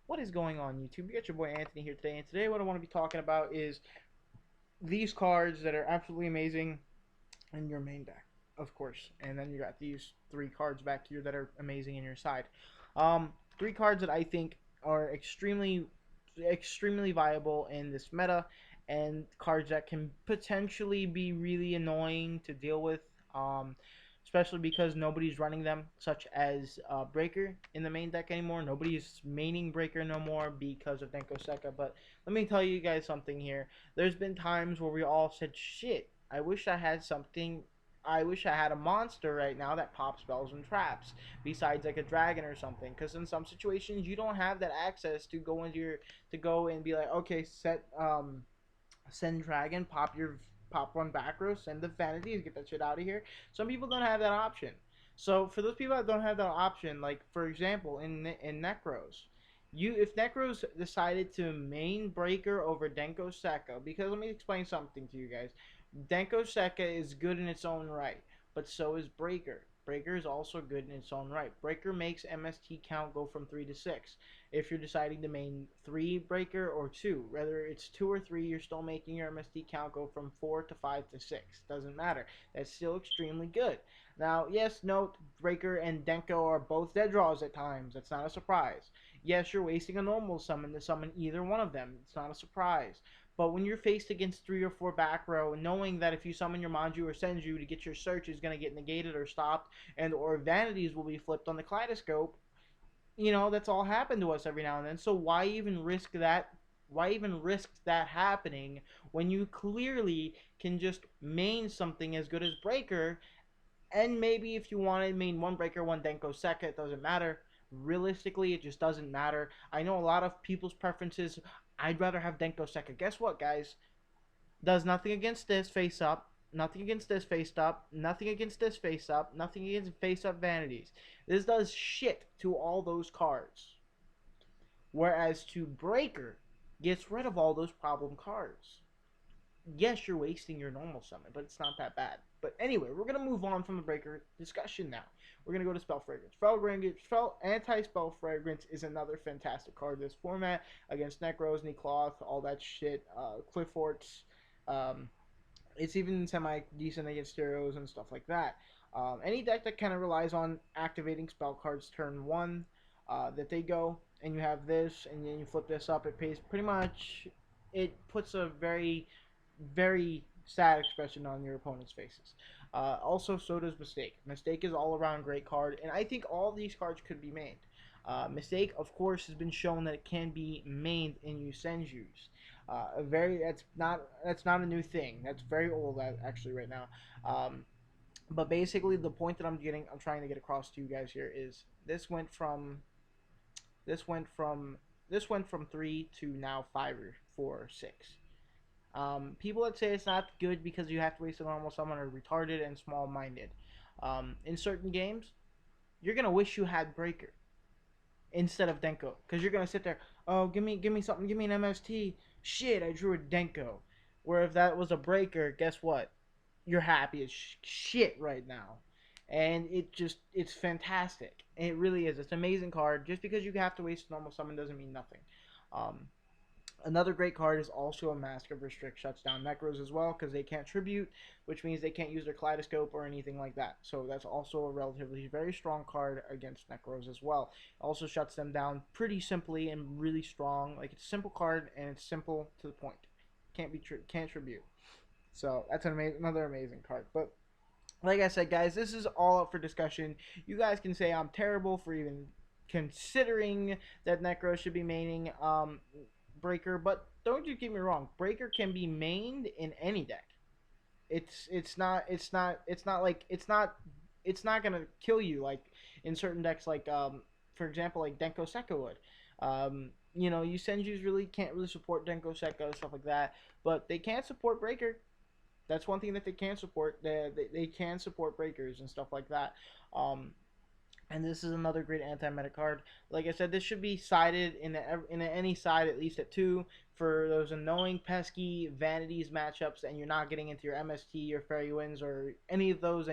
What is going on, YouTube? You got your boy Anthony here today, and today what I want to be talking about is these cards that are absolutely amazing in your main deck, of course. And then you got these three cards back here that are amazing in your side. Three cards that I think are extremely viable in this meta, and cards that can potentially be really annoying to deal with. Especially because nobody's running them, such as Breaker in the main deck anymore. Nobody's maining Breaker no more because of Denko Seka. But let me tell you guys something here. There's been times where we all said, shit, I wish I had something. I wish I had a monster right now that pops spells and traps, besides like a dragon or something. Because in some situations you don't have that access to go into your to go and be like, okay, send dragon, pop one back row, send the vanities, get that shit out of here. Some people don't have that option. So for those people that don't have that option, like for example in necroz, you if necroz decided to main breaker over denko seka, because let me explain something to you guys. Denko Seka is good in its own right, but so is Breaker. Breaker is also good in its own right. Breaker makes MST count go from 3 to 6. If you're deciding to main 3 Breaker or 2, whether it's 2 or 3, you're still making your MST count go from 4 to 5 to 6. Doesn't matter. That's still extremely good. Now, yes, note, Breaker and Denko are both dead draws at times. That's not a surprise. Yes, you're wasting a normal summon to summon either one of them. It's not a surprise. But when you're faced against 3 or 4 back row, knowing that if you summon your Manju or Senju to get your search is going to get negated or stopped, and or vanities will be flipped on the kaleidoscope, that's all happened to us every now and then. So why even risk that? Why even risk that happening when you clearly can just main something as good as Breaker? And maybe if you wanted main one Breaker, one Denko Seka, it doesn't matter. Realistically, it just doesn't matter. I know a lot of people's preferences. I'd rather have Denko Seka. Guess what, guys? Does nothing against this face up. Nothing against this face up. Nothing against this face up. Nothing against face up vanities. This does shit to all those cards. Whereas to Breaker gets rid of all those problem cards. Yes, you're wasting your normal summon, but it's not that bad. But anyway, we're gonna move on from the Breaker discussion now. We're gonna go to Spell Fragrance. Anti-Spell Fragrance is another fantastic card in this format against Necros, Necloth, all that shit, Clifforts. Um, it's even semi-decent against Stereos and stuff like that. Any deck that kind of relies on activating spell cards turn 1, that they go, and you have this, and then you flip this up, it pays pretty much, it puts a very very sad expression on your opponent's faces. Also, so does Mistake. Mistake is all around great card, and I think all these cards could be mained. Mistake, of course, has been shown that it can be mained in Yusenjus. That's not a new thing. That's very old actually right now. But basically, the point that I'm trying to get across to you guys here is this went from this went from 3 to now 5 or 4 or 6. People that say it's not good because you have to waste a normal summon are retarded and small-minded. In certain games, you're gonna wish you had Breaker instead of Denko, because you're gonna sit there, oh, give me something, give me an MST. Shit, I drew a Denko. Where if that was a Breaker, guess what? You're happy as shit right now, and it's fantastic. It really is. It's an amazing card. Just because you have to waste a normal summon doesn't mean nothing. Um, Another great card is also a Mask of Restrict, shuts down Necros as well because they can't tribute, which means they can't use their Kaleidoscope or anything like that. So that's also a relatively very strong card against Necros as well. Also shuts them down pretty simply and really strong. Like, it's a simple card and it's simple to the point. Can't tribute. So that's another amazing card. But like I said, guys, this is all up for discussion. You guys can say I'm terrible for even considering that Necro should be maining Breaker, but don't you get me wrong, Breaker can be mained in any deck. It's not gonna kill you like in certain decks, like for example, like Denko Seka would. Yusenjus really can't really support Denko Seka, stuff like that, but they can support Breaker. That's one thing that they can support. They can support Breakers and stuff like that. And this is another great anti-meta card. Like I said, this should be sided in any side, at least at 2, for those annoying, pesky vanities matchups, and you're not getting into your MST, your Fairy Winds, or any of those,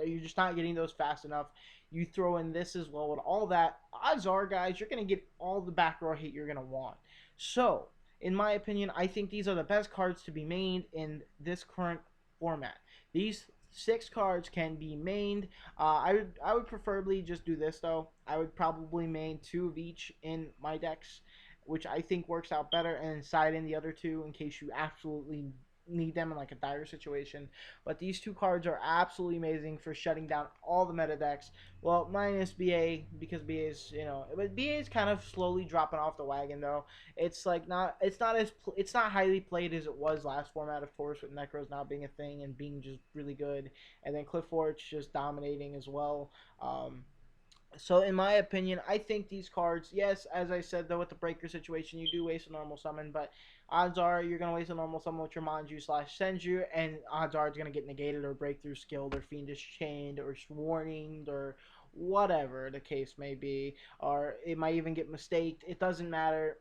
you're just not getting those fast enough. You throw in this as well with all that, odds are, guys, you're gonna get all the back row hit you're gonna want. So, in my opinion, I think these are the best cards to be mained in this current format. These 6 cards can be mained. I would preferably just do this though. I would probably main 2 of each in my decks, which I think works out better, and side in the other 2 in case you absolutely need them in like a dire situation. But these 2 cards are absolutely amazing for shutting down all the meta decks. Well, minus BA, because BA is, but BA is kind of slowly dropping off the wagon though. It's like it's not highly played as it was last format, of course, with necroz now being a thing and being just really good, and then Clifford's just dominating as well. So in my opinion, I think these cards, yes, as I said though, with the breaker situation, you do waste a normal summon, but odds are you're gonna waste a normal summon with your Manju/Senju, and odds are it's gonna get negated or breakthrough skilled or fiendish chained or warninged or whatever the case may be, or it might even get mistaked. It doesn't matter.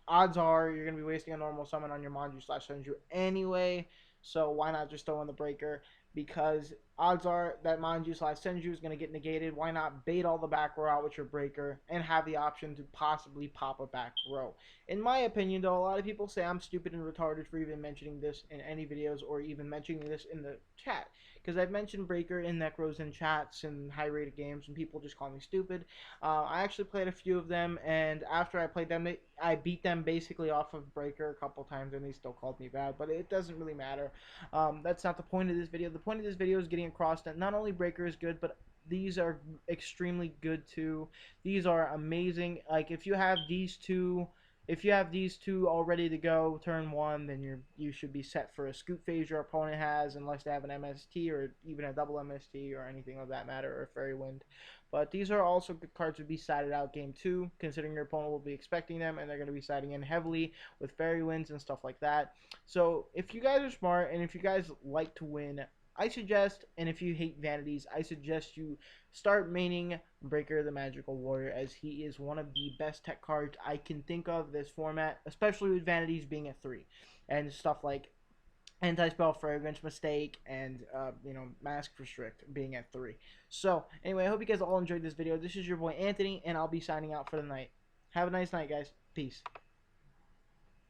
Odds are you're going to be wasting a normal summon on your Manju/Senju anyway, so why not just throw in the breaker? Because odds are that Manju/Senju is going to get negated. Why not bait all the back row out with your breaker and have the option to possibly pop a back row? In my opinion, though, a lot of people say I'm stupid and retarded for even mentioning this in any videos or even mentioning this in the chat. Because I've mentioned breaker and necroz in chats and high rated games, and people just call me stupid. I actually played a few of them, and after I played them, I beat them basically off of breaker a couple times, and they still called me bad. But it doesn't really matter. That's not the point of this video. The point of this video is getting across that not only breaker is good, but these are extremely good too. These are amazing. Like if you have these two. If you have these 2 all ready to go turn 1, then you should be set for a scoop phase your opponent has, unless they have an MST or even a double MST or anything of that matter, or a Fairy Wind. But these are also good cards to be sided out game 2, considering your opponent will be expecting them, and they're going to be siding in heavily with Fairy Winds and stuff like that. So if you guys are smart, and if you guys like to win, I suggest, and if you hate vanities, I suggest you start maining Breaker the Magical Warrior, as he is one of the best tech cards I can think of this format, especially with vanities being at 3, and stuff like Anti-Spell, Fragrance, Mistake, and Mask Restrict being at 3. So anyway, I hope you guys all enjoyed this video. This is your boy Anthony, and I'll be signing out for the night. Have a nice night, guys. Peace.